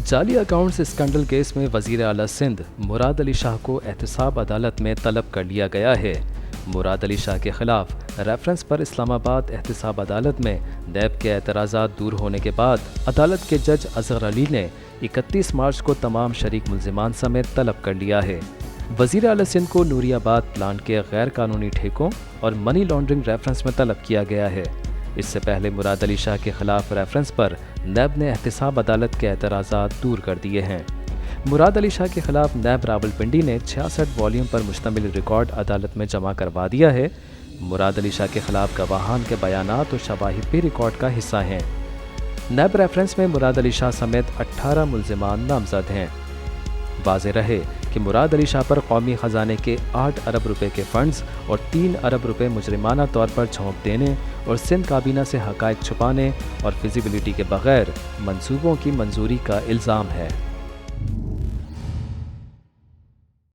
जाली accounts scandal case में वज़ीर आला सिंध मुराद अली शाह को एहतसाब अदालत में तलब कर लिया गया है। मुराद अली शाह के खिलाफ रेफरेंस पर इस्लामाबाद एहतसाब अदालत में नैब के एतराज़ात दूर होने के बाद अदालत के जज अजहर अली ने 31 मार्च को तमाम शरीक मुल्ज़िमान समेत तलब कर लिया है। वज़ीर आला सिंध को नूरियाबाद प्लांट के गैर कानूनी ठेकों और मनी लॉन्ड्रिंग रेफरेंस में तलब किया गया है। इससे पहले मुराद अली शाह के खिलाफ रेफरेंस पर नैब ने एहतसाब अदालत के एतराज़ात दूर कर दिए हैं। मुराद अली शाह के खिलाफ नैब रावलपिंडी ने 66 वॉल्यूम पर मुश्तमिल रिकॉर्ड अदालत में जमा करवा दिया है। मुराद अली शाह के खिलाफ गवाहान के बयानात और शवाहिद भी रिकॉर्ड का हिस्सा हैं। नैब रेफरेंस में मुराद अली शाह समेत 18 मुल्ज़िमान नामजद हैं। वाज़ेह रहे कि मुराद अली शाह पर कौमी ख़जाने के 8 अरब रुपए के फ़ंड्स और 3 अरब रुपए मुजरिमाना तौर पर झोंक देने और सिंध काबीना से हक़ाइक़ छुपाने और फिज़िबिलिटी के बग़ैर मंसूबों की मंजूरी का इल्ज़ाम है।